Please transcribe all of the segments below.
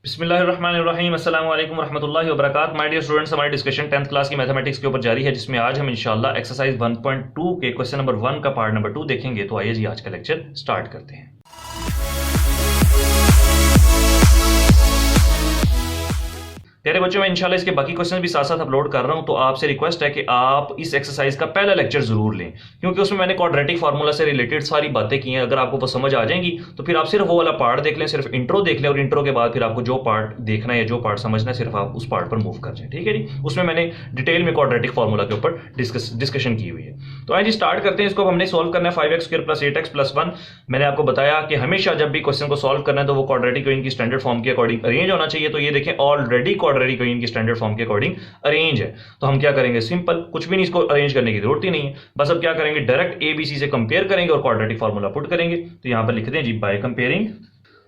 बिस्मिल्लाहिर्रहमानिर्रहीम अस्सलाम वालेकुम रहमतुल्लाहि व बरकातहू। माय डियर स्टूडेंट्स, हमारी डिस्कशन 10th क्लास की मैथमेटिक्स के ऊपर जारी है, जिसमें आज हम इंशाल्लाह एक्सरसाइज 1.2 के क्वेश्चन नंबर 1 का पार्ट नंबर 2 देखेंगे। तो आइए जी आज का लेक्चर स्टार्ट करते हैं। प्यारे बच्चों, मैं इंशाल्लाह इसके बाकी क्वेश्चन भी साथ साथ अपलोड कर रहा हूं, तो आपसे रिक्वेस्ट है कि आप इस एक्सरसाइज का पहला लेक्चर जरूर लें, क्योंकि उसमें मैंने क्वाड्रेटिक फार्मूला से रिलेटेड सारी बातें की हैं। अगर आपको वो समझ आ जाएंगी तो फिर आप सिर्फ वो वाला पार्ट देख लें, सिर्फ इंट्रो देख लें, और इंट्रो के बाद फिर आपको जो पार्ट देखना है, जो पार्ट समझना है, सिर्फ आप उस पार्ट पर मूव कर जाए। ठीक है जी। उसमें मैंने डिटेल में क्वाड्रेटिक फार्मूला के ऊपर डिस्कशन की हुई है। तो आइए जी स्टार्ट करते हैं। इसको हमने सॉल्व करना है 5x² + 8x + 1। मैंने आपको बताया कि हमेशा जब भी क्वेश्चन को सॉल्व करना है तो वो क्वाड्रेटिक इक्वेशन की स्टैंडर्ड फॉर्म के अकॉर्डिंग अरेंज होना चाहिए। तो ये देखें, ऑलरेडी क्वाड्रेटिक इक्वेशन की स्टैंडर्ड फॉर्म के अकॉर्डिंग अरेंज है। तो हम क्या करेंगे, सिंपल, कुछ भी नहीं, इसको अरेंज करने की जरूरत ही नहीं है। बस अब क्या करेंगे, डायरेक्ट ABC से कंपेयर करेंगे और क्वाड्रेटिक फार्मूला पुट करेंगे। तो यहां पर लिखते हैं जी बाय कंपेयरिंग।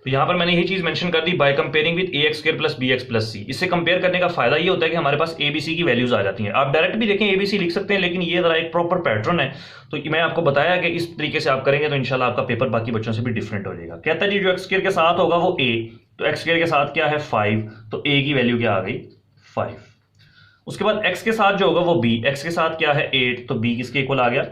तो यहां पर मैंने यही चीज मेंशन कर दी, by comparing with ax² + bx + c। इससे कंपेयर करने का फायदा ये होता है कि हमारे पास ABC की वैल्यूज आ जाती हैं। आप डायरेक्ट भी देखें ABC लिख सकते हैं, लेकिन ये जरा एक प्रॉपर पैटर्न है। तो मैं आपको बताया कि इस तरीके से आप करेंगे तो इंशाल्लाह आपका पेपर बाकी बच्चों से भी डिफरेंट हो जाएगा। कहता है जी जो x² के साथ होगा वो a, तो x² के साथ क्या है 5, तो a की वैल्यू क्या आ गई 5। उसके बाद x के साथ जो होगा वो b, x के साथ क्या है 8, तो b किसके इक्वल आ गया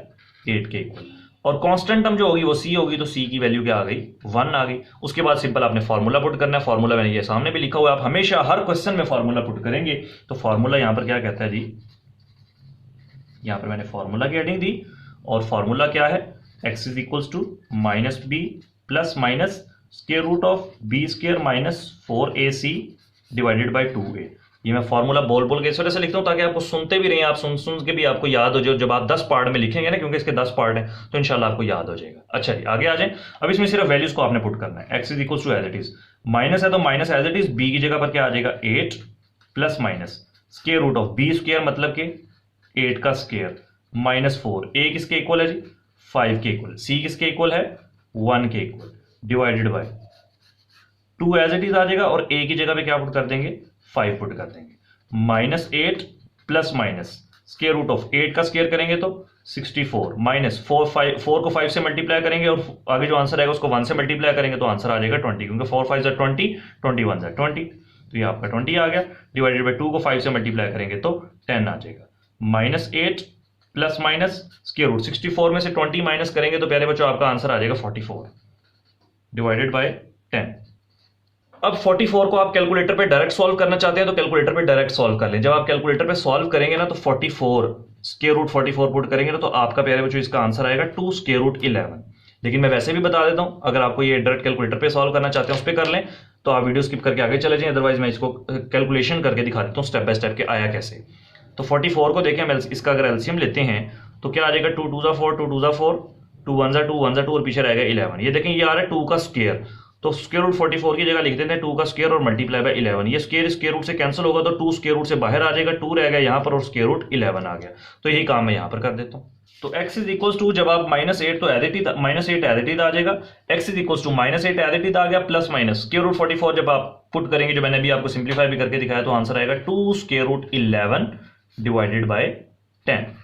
8 के इक्वल। और कांस्टेंट टर्म जो होगी वो c होगी, तो c की वैल्यू क्या आ गई 1 आ गई। उसके बाद सिंपल आपने फार्मूला पुट करना है। फार्मूला मैंने ये सामने भी लिखा हुआ है, आप हमेशा हर क्वेश्चन में फार्मूला पुट करेंगे। तो फार्मूला यहां पर क्या कहता है जी, यहां पर मैंने फार्मूला की हेडिंग दी, और फार्मूला क्या है, x = -b ± √b² - 4ac / 2a। ये मैं फार्मूला बोल के इस वजह से लिखता हूं ताकि आपको सुनते भी रहें, आप सुन के भी आपको याद हो जाए। जब आप 10 पार्ट में लिखेंगे ना, क्योंकि इसके 10 पार्ट हैं, तो इंशाल्लाह आपको याद हो जाएगा। अच्छा जी, आगे आ जाए। अब इसमें सिर्फ वैल्यूज को आपने पुट करना है। x = as it is, minus है तो minus as it is, b की जगह पर क्या आ जाएगा 8 ± √b² मतलब कि 8 का स्क्वायर -4। a किसके इक्वल है जी 5 के इक्वल, c किसके इक्वल है 1 के equal, divided by 2 as it is आ जाएगा, और a की जगह पे क्या पुट कर देंगे 5 पुट कर देंगे। -8 ± √8 का स्क्वायर करेंगे तो 64, -4 को 5 से मल्टीप्लाई करेंगे, और आगे जो आंसर आएगा उसको 1 से मल्टीप्लाई करेंगे तो आंसर आ जाएगा 20, क्योंकि 4 5 = 20, 21 = 20, तो ये आपका 20 आ गया। डिवाइडेड बाय 2 को 5 से मल्टीप्लाई करेंगे तो 10 आ जाएगा। -8 ± 64 में से 20 माइनस करेंगे तो प्यारे बच्चों आपका आंसर आ जाएगा 44, डिवाइडेड बाय 10। अब 44 को आप कैलकुलेटर पे डायरेक्ट सॉल्व करना चाहते हैं तो कैलकुलेटर पे डायरेक्ट सॉल्व कर लें। जब आप कैलकुलेटर पे सॉल्व करेंगे ना, तो 44 पुट करेंगे ना, तो आपका प्यारे बच्चों इसका आंसर आएगा 2√11। लेकिन मैं वैसे भी बता देता हूं, अगर आपको ये डायरेक्ट कैलकुलेटर पे सॉल्व करना चाहते हैं उस पर कर लें, तो आप वीडियो स्किप करके आगे चले जाएं। अदरवाइज मैं इसको कैलकुलेशन करके दिखा देता हूँ स्टेप बाय स्टेप के आया कैसे। तो 44 को देखें, इसका अगर एलसीएम लेते हैं तो क्या आ जाएगा 2 2 4, 2 2 4, 2 1 2, 1 2, और पीछे रहेगा 11। ये देखें, ये आ रहा है 2 का स्क्वायर, तो √44 की जगह लिख देते हैं 2 का स्क्वायर और मल्टीप्लाई बाय 11। ये स्क्वायर रूट से कैंसिल होगा तो 2 स्क्वायर रूट से बाहर आ जाएगा, 2 रहेगा यहाँ पर और √11 आ गया। तो यही काम मैं यहाँ पर कर देता हूँ। तो x = जब आप -8 तो -8 एज इट इज आ जाएगा, x = -8 एज इट इज आ गया, प्लस माइनस √44 जब आप पुट करेंगे, जो मैंने अभी आपको सिंप्लीफाई भी करके दिखाया, तो आंसर आएगा 2√11 डिवाइडेड बाय 10।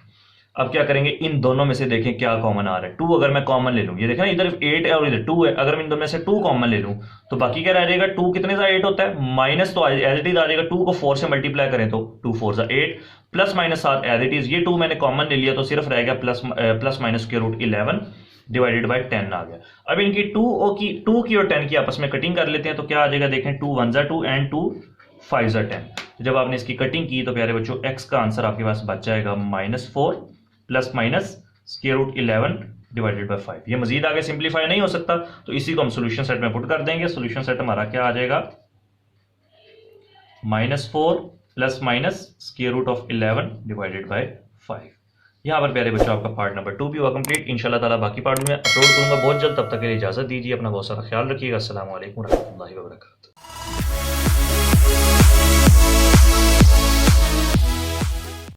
अब क्या करेंगे, इन दोनों में से देखें क्या कॉमन आ रहा है। 2 अगर मैं कॉमन ले लूं, ये देखें ना, इधर 8 है और इधर 2 है, अगर मैं इन दोनों में से 2 कॉमन ले लूं तो बाकी क्या रह जाएगा, 2 कितने सा 8 होता है, माइनस तो एज इट इज आ जाएगा, 2 को 4 से मल्टीप्लाई करें तो 2 4 सा 8, plus minus 7 as it is. ये 2 मैंने कॉमन ले लिया तो सिर्फ रह गया प्लस माइनस √11 डिवाइडेड बाय 10 आ गया। अब इनकी 2 की और 10 की आपस में कटिंग कर लेते हैं, तो क्या आ जाएगा, देखें 2 1 2 एंड 2 5 10। जब आपने इसकी कटिंग की तो प्यारे बच्चों x का आंसर आपके पास बच जाएगा -4 प्लस माइनस √11 डिवाइडेड बाय 5। ये मजीद आगे सिंप्लीफाई नहीं हो सकता, तो इसी को हम सॉल्यूशन सेट में पुट कर देंगे। सॉल्यूशन सेट हमारा क्या आ जाएगा, -4 प्लस माइनस √11 डिवाइडेड बाय 5। यहां पर प्यारे बच्चों आपका पार्ट नंबर 2 भी हुआ कंप्लीट। इंशाल्लाह ताला बाकी पार्ट में अपलोड करूंगा बहुत जल्द। तब तक के लिए इजाजत दीजिए, अपना बहुत सारा ख्याल रखिएगा। अस्सलाम वालेकुम रहमतुल्लाहि व बरकातहू।